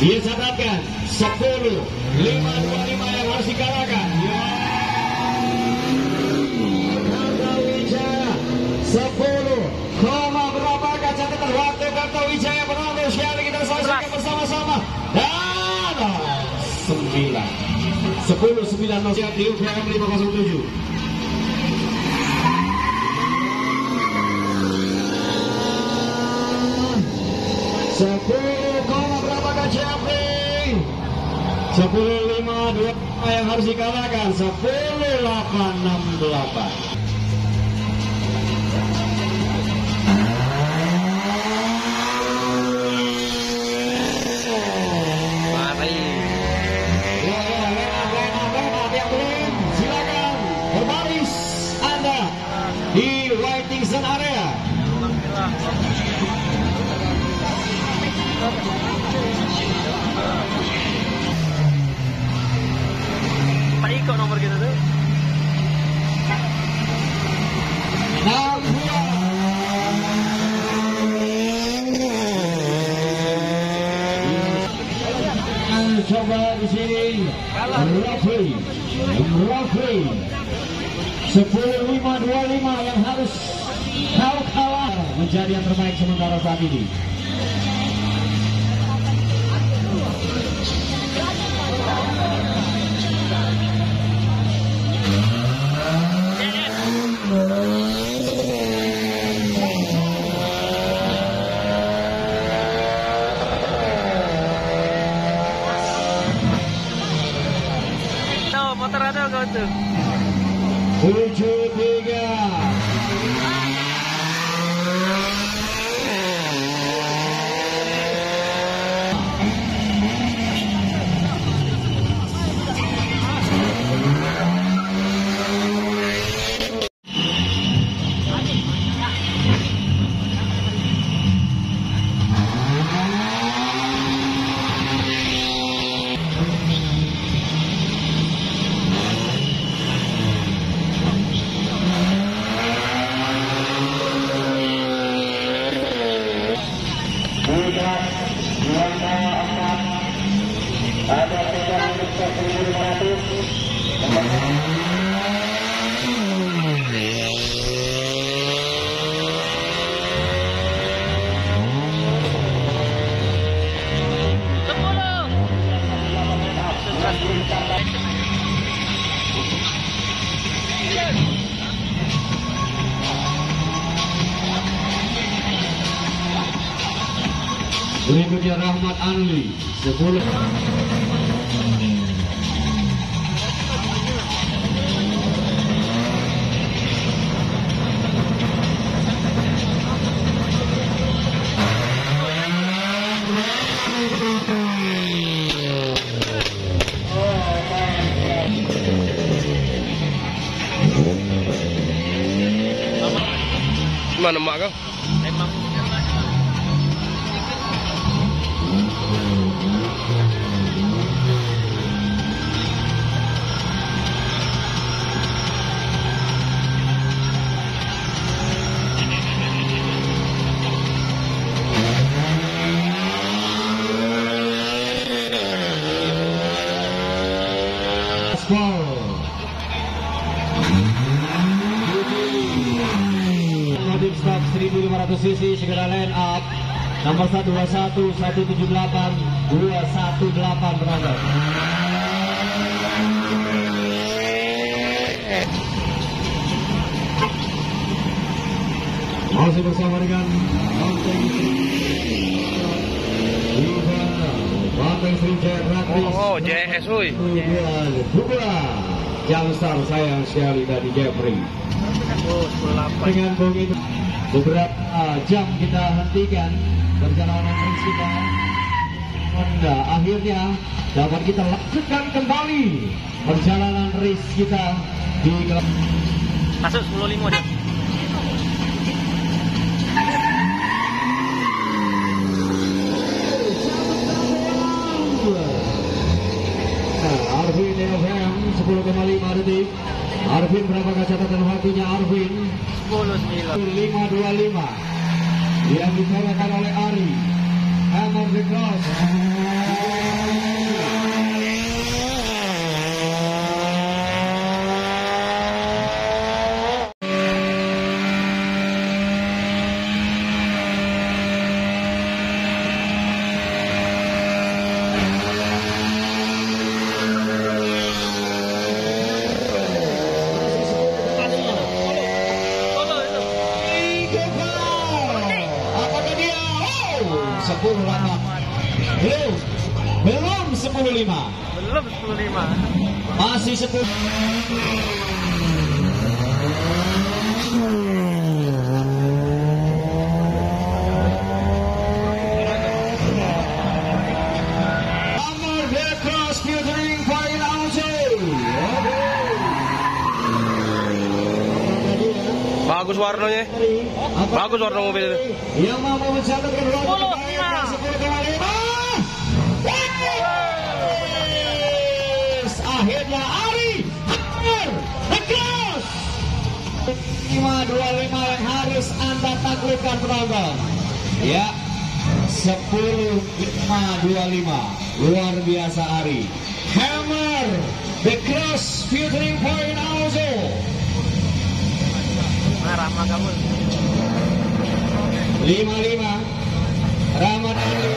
Dia catatkan 10.525 yang harus dikalahkan. Kartawijaya 10, berapakah catatan waktu Kartawijaya berhasil sekali kita saksikan bersama-sama. Dan 10.9 siap di UPM 507. Berapakah Jeffrey? 10.525 yang harus dikalahkan. 10.868. Silakan berbaris Anda di waiting zone area. Ikut nomor kita tuh. Coba di sini Rafli 10.525 yang harus kau kalah menjadi yang terbaik sementara saat ini. Motor ada kau tuh. 73. Ada 10. Berikutnya Rahmat Anli 10. Mana mak kau? Memang. Mobil stop 1500 cc segera line up. Nomor 121 178 218 berangkat. Masih bersama dengan Banteng Sriwijaya Praktis. Oh, JS woi. Yang besar sayang sekali dari Jeffrey. Dengan begitu beberapa jam kita hentikan perjalanan race kita. Honda akhirnya dapat kita lanjutkan kembali perjalanan race kita di masuk 10.5 dia. Arvin FM 10,5 detik. Arvin berapakah catatan waktunya Arvin? 10.9. 5.25 yang ditorahkan oleh Ari. Hammer the Cross. Belum 10.5. Belum 10.5. Masih 10. Bagus warnanya. Bagus warna mobil itu. Yang mampu mencatatkan warna terbaik 10,5. Akhirnya Ari Hammer The Cross 5.25 yang harus Anda taklukkan penonton. Ya, 10.525. Luar biasa Ari Hammer The Cross featuring Point Auto. Rama kamu 55 Ramadhani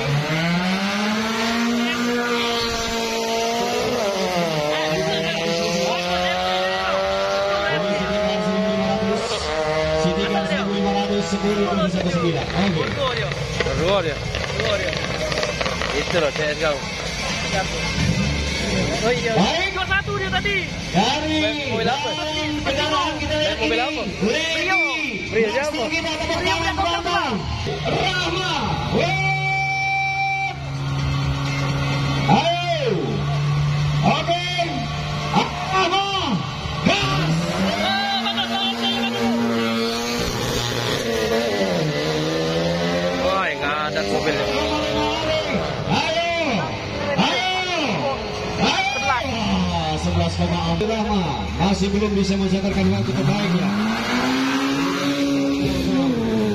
Sitikan 1.510 Kedua dia. Itu loh CS kau. Oh iya. Baik. 21 dia tadi. Dari Mobil apa? kendaraan kita Mobil apa? Brio siapa? Kita tepuk tangan penonton. Rahma. Ayo. Oke. Rahma. Gas. Wah, nggak ada mobilnya. Ayo. 11,4 Rahma masih belum bisa mencatatkan waktu terbaiknya.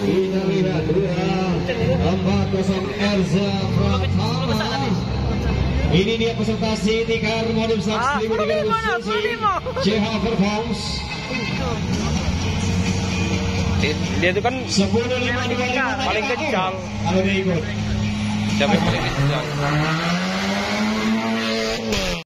Kita lihat 2.40 Erza Pratama. Ini dia peserta City Car Model 1.300 cc CH Performance. Dia itu kan 10.525 paling kencang. Kalau dia ikut. Siapa yang paling kencang?